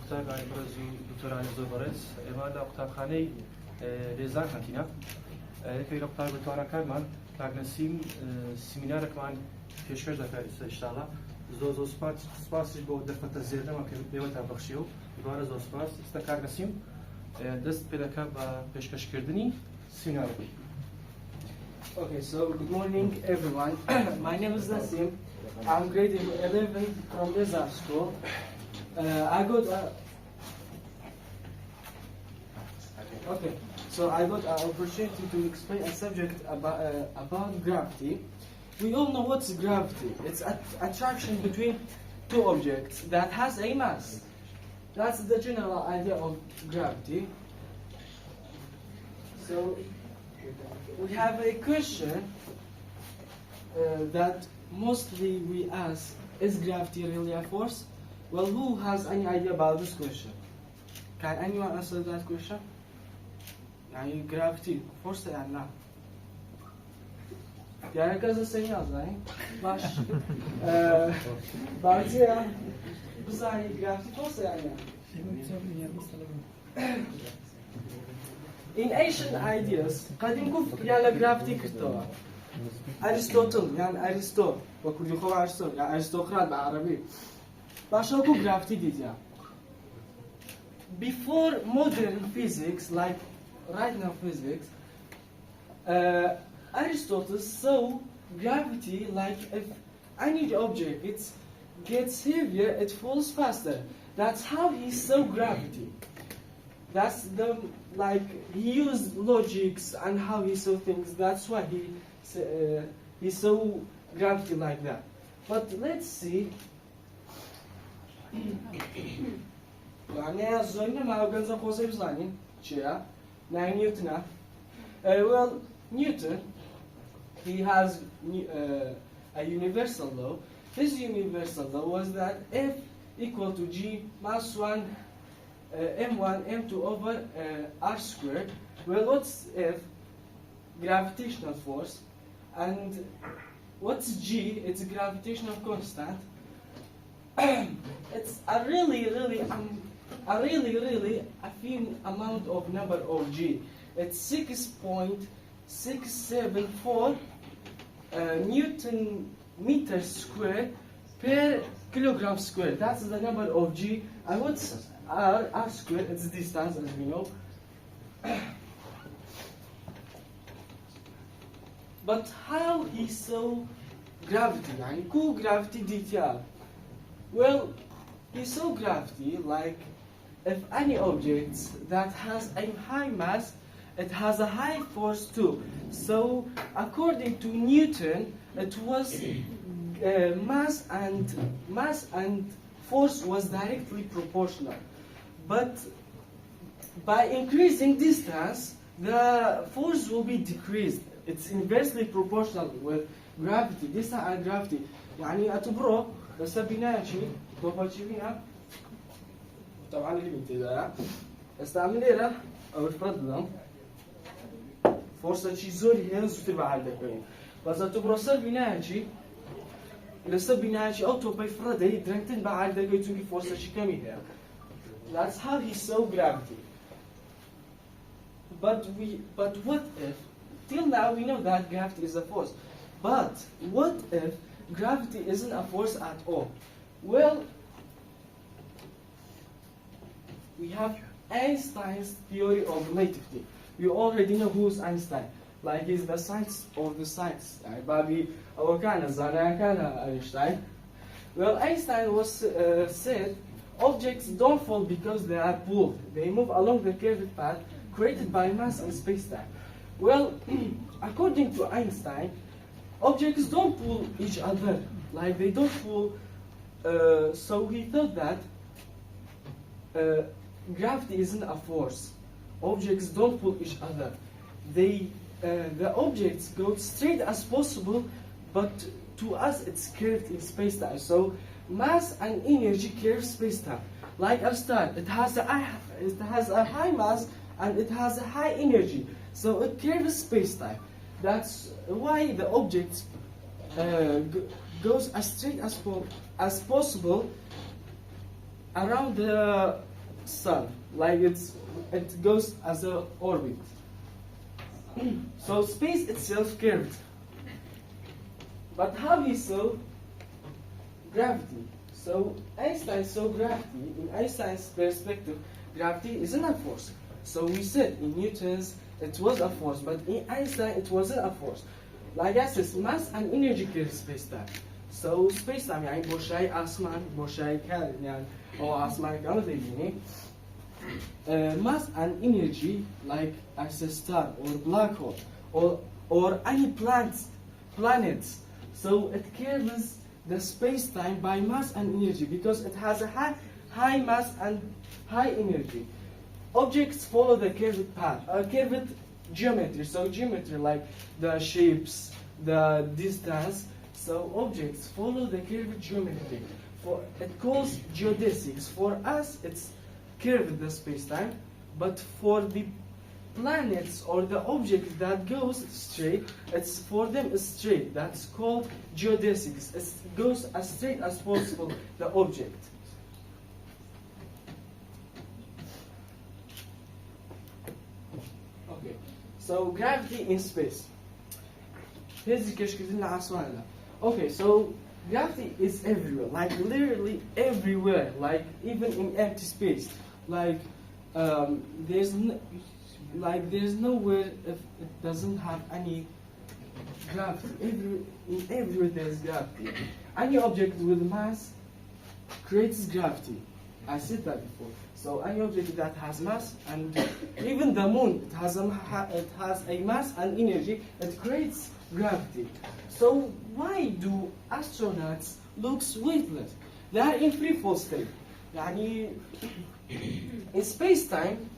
قوتابانی برز و دکتۆرانی زۆر بەڕێز ئێمە لە قوتابخانەی رێزان هاتینە یەکێک لە قوتابخانەکانمان کاک نەسیم سیمینارێکمان پێشکەش دەکات ئینشاڵڵا زۆر سپاسیش بۆ دەرفەتە زێردەمان کە پێوەتان بەخشیەوە دوبارە زۆر سپاس ئێستا کاک نەسیم دەست پێ دەکات بە پێشکەشکردنی سیمینارەکەی. Okay, so good morning everyone. My name is Nassim. I'm grade 11 from Desert School. I got an opportunity to explain a subject about gravity. We all know what's gravity. It's attraction between two objects that has a mass. That's the general idea of gravity. So we have a question that mostly we ask, is gravity really a force? Well, who has any idea about this question? Can anyone answer that question? يعني gravity force يعني لا. يعني كذا سيئة زين. باش. بعدين بس يعني gravity force يعني. In ancient ideas, قديم كيف يعني gravity كتوه. أرسطوطل يعني أرسطو وكل يخو أرسطو يعني أرسطقراط بالعربي. باشوكو gravity ديتيا. Before modern physics, like right now physics, Aristotle saw gravity like if any object gets heavier, it falls faster. That's how he saw gravity. That's he used logics and how he saw things. That's why he saw gravity like that. But let's see. يعني زوجنا ما هو جنزة خوسة بزانين شيء Newton. Well, Newton, he has a universal law. His universal law was that F equal to G minus 1 m1 m2 over r squared. Well, what's F? Gravitational force. And what's G? It's a gravitational constant. It's a really a few amount of number of G. It's 6.674 Newton meter square per kilogram square. That's the number of G. And what's R square? It's distance, as we know. But how he saw gravity? يعني كو gravity detail. Well, he saw gravity like if any object that has a high mass, it has a high force too. So, according to Newton, it was mass and force was directly proportional. But by increasing distance, the force will be decreased. It's inversely proportional with gravity. This is gravity. يعني أتبرو بس بناء شيء توباتشي بنا طبعا اللي بنتي استعمل إيره أو الفرد فرصة شيء زوري هي زوتر بعد كمان بس أتبرو سر بناء شيء لسه بناء شيء أو توبي فرد هي درنتن بعد كمان توني فرصة شيء كمية هي. That's how he saw gravity. But what if? Till now we know that gravity is a force. But what if gravity isn't a force at all? Well, we have Einstein's theory of relativity. You already know who's Einstein. Like he's the science of the science. Babi Awakana Zanakana Einstein. Well, Einstein was said objects don't fall because they are pulled. They move along the curved path created by mass and space-time. Well, according to Einstein, objects don't pull each other. Like they don't pull. So he thought that gravity isn't a force. Objects don't pull each other. The objects go straight as possible, but to us it's curved in space-time. So mass and energy curve space-time. Like a star, it has a high mass and it has a high energy. So it curves space-time. That's why the objects goes as straight as possible around the sun, like it goes as a orbit. So space itself curved. But how he saw gravity? So Einstein saw gravity. In Einstein's perspective, gravity isn't a force. So we said in Newton's it was a force, but in Einstein it wasn't a force. Like I said, mass and energy curve space-time. So space-time يعني بوشاي أسمان بوشاي كان يعني أو أسمان كانوا تبيني. Mass and energy, like as a star or black hole or any planets. So it curves the space-time by mass and energy because it has a high mass and high energy. Objects follow the curved path, curved geometry. So geometry like the shapes, the distance. So objects follow the curved geometry. It calls geodesics. For us, it's curved the space-time, but for the planets or the object that goes straight, it's for them straight. That's called geodesics. It goes as straight as possible, the object. Okay, so gravity in space. Here's the question. Okay, so gravity is everywhere, like literally everywhere, like even in empty space. Like there's nowhere if it doesn't have any gravity. Everywhere there's gravity. Any object with mass creates gravity. I said that before. So any object that has mass, and even the moon, it has a mass and energy, it creates gravity. So why do astronauts look weightless? They are in free fall state. يعني in space-time,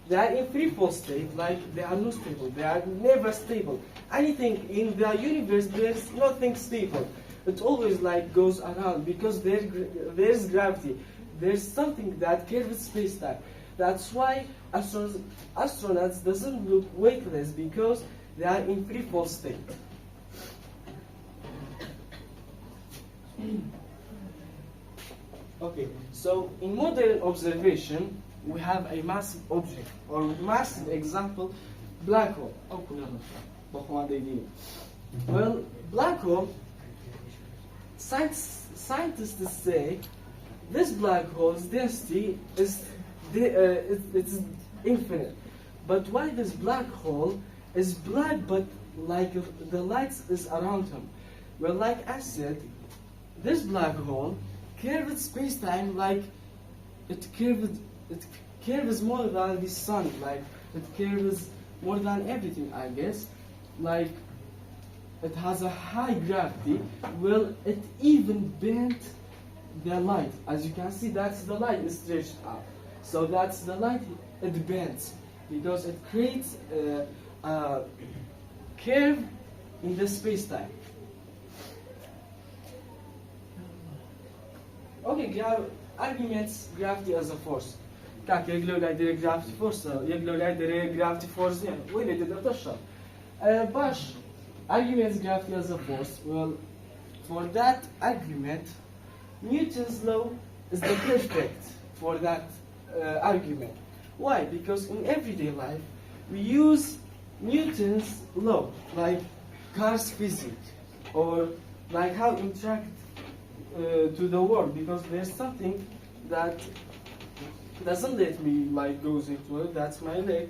they are in free fall state, like they are not stable, they are never stable. Anything in the universe, there's nothing stable. It always like goes around because there's gravity. There's something that curves space-time. That's why astronauts doesn't look weightless because they are in free fall state. Okay, so in modern observation, we have a massive object, or massive example, black hole. Well, black hole, scientists say this black hole's density is it's infinite. But why this black hole is black but like the light is around him? Well, like I said, this black hole curved space-time like it curves more than the sun, like it curves more than everything, I guess. Like it has a high gravity. Well, it even bent the light. As you can see, that's the light is stretched out. So that's the light, it bends because it creates a curve in the space-time. Okay, arguments gravity as a force. كاك يقولوا لا يدير gravity force يقولوا لا يدير gravity force يعني وين يدير تشرب باش arguments gravity as a force. Well, for that argument, Newton's law is the perfect for that argument. Why? Because in everyday life we use Newton's law, like cars physics, or like how interact to the world, because there's something that doesn't let me like goes into it. That's my leg.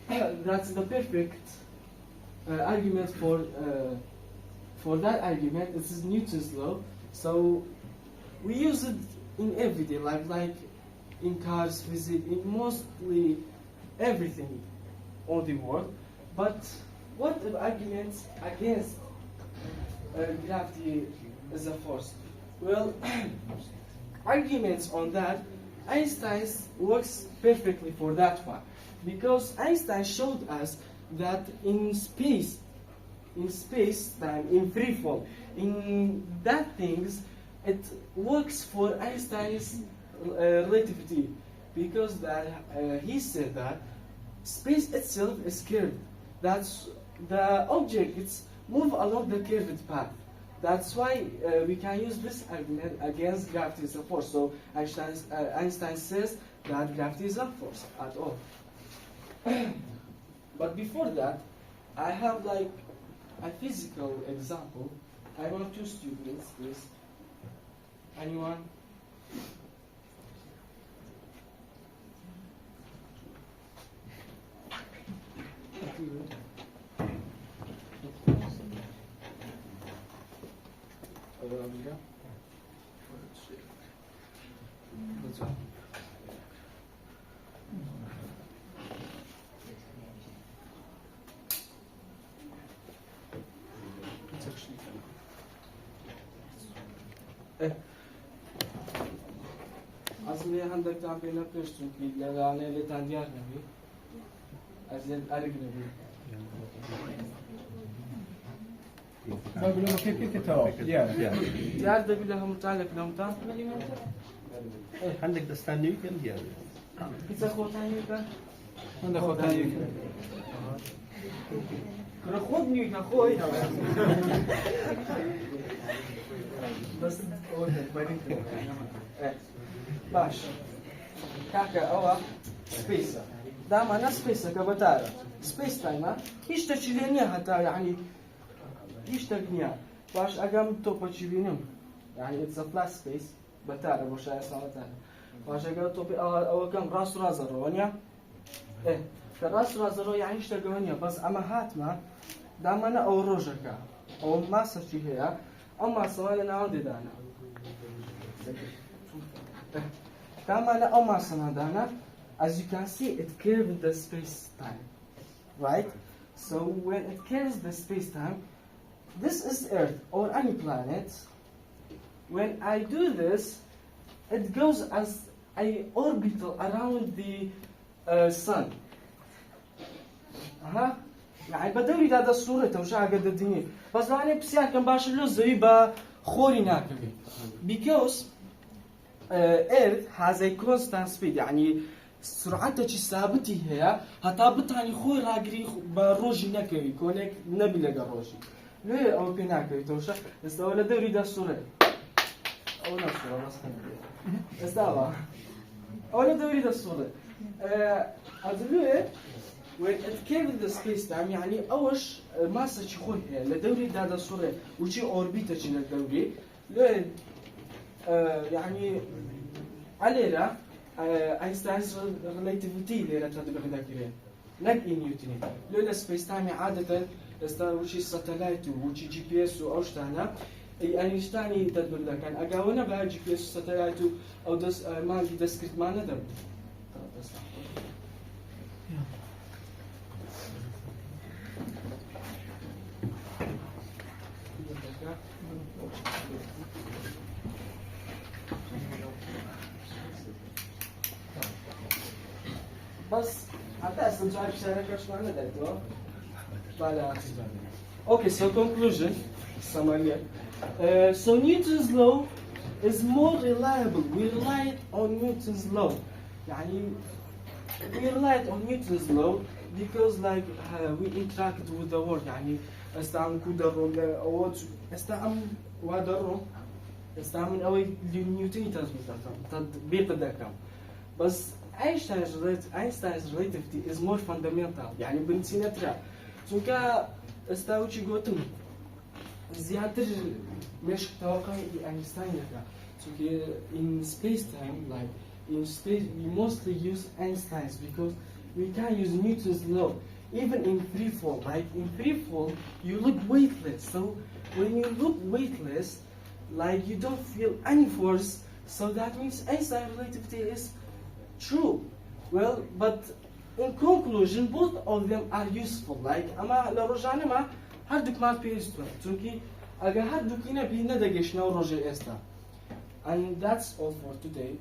That's the perfect argument for that argument. This is Newton's law. So we use it in everyday life, like in cars, physics, in mostly everything on the world. But what are arguments against gravity as a force? Well, arguments on that, Einstein's works perfectly for that one, because Einstein showed us that in space-time, in free fall, in that things, it works for Einstein's relativity, because he said that space itself is curved. That's the objects move along the curved path. That's why we can use this argument against gravity is a force. So Einstein says that gravity is not force at all. But before that, I have like a physical example. I want two students, please. Anyone? أصلي عندك تعبير نقش تنكي لا أنا اللي تعديار نبي أزيد أرق نبي كيف تتوقع؟ ديار دبي لهم متعلق لهم تا عندك دستاني كم ديال؟ كيف خوتاني كا من خوتاني خذني كأخوي بس باش كاكا أو سبيسا دام أنا سبيسا كبتارة سبيس تايما إيش تشيلينيا حتى يعني إيش تبنيها باش أقام توبا تشيلينيم يعني it's a flat space بتارة بوشاية سنة باش أقام توبي أو كم راس رازرونيا إيه كراس رازرو يعني إيش تقولنيا بس أما هاتما دام أنا أو روجكا أو ماسة شي هي أما سواء أنا عندي دانا Tamana Omasanadana, as you can see, it curves the space-time, right? So when it curves the space-time, this is Earth or any planet. When I do this, it goes as a orbital around the sun. يعني بدوري هذا الصورة توشع قد الدنيا بس يعني بسيار كان باش اللوزة يبقى خوري ناكبي because Earth has a constant speed يعني سرعتها ثابتة هي هتابط يعني خوي راجري بروجي نكوي كونك نبي لقى روجي ليه أو بيناكوي توشع استوى دوري ده الصورة أو نفس الصورة بس استوى أو دوري ده الصورة أدلوه when it curves the space-time يعني أوش ماسة شخوي هي لدوري ده الصورة وشي أوربيتا شيء للدوري ليه يعني علينا أينشتاين's relativity ليرة تدبر ذاكرين نك نيوتني لولا سبيس تايم عادة وشي ساتلايت وشي جي بي اس أو شتانا أينشتايني تدبر ذاكرين أجاونا بها جي بي اس ساتلايت أو دس ما عندي دسكريت ما ندم بس حتى استمتع بشارك ايش معنى دكتور فلا okay so conclusion summary so Newton's law is more reliable we rely on Newton's law يعني we rely on Newton's law because like we interact with the world يعني استعمل كودرون او استعمل ودرون استعمل اوي نيوتن تطبيق ذاك بس Einstein's relativity is more fundamental يعني بنتينترا چونكا استاوچي قوتم زيادة مش توقع Einstein لك چونكا in space time like in space we mostly use Einstein's because we can't use Newton's law even in free fall like in free fall you look weightless so when you look weightless like you don't feel any force so that means Einstein's relativity is true. Well, but in conclusion, both of them are useful. Like, ama la rojane ma harduk mat piyestun. Çünkü aga harduk yine bir ne de geçne o roje esta. And that's all for today.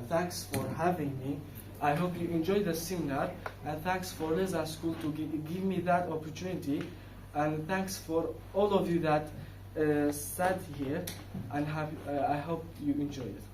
Thanks for having me. I hope you enjoyed the seminar. And thanks for Reza School to give me that opportunity. And thanks for all of you that sat here. And I hope you enjoyed it.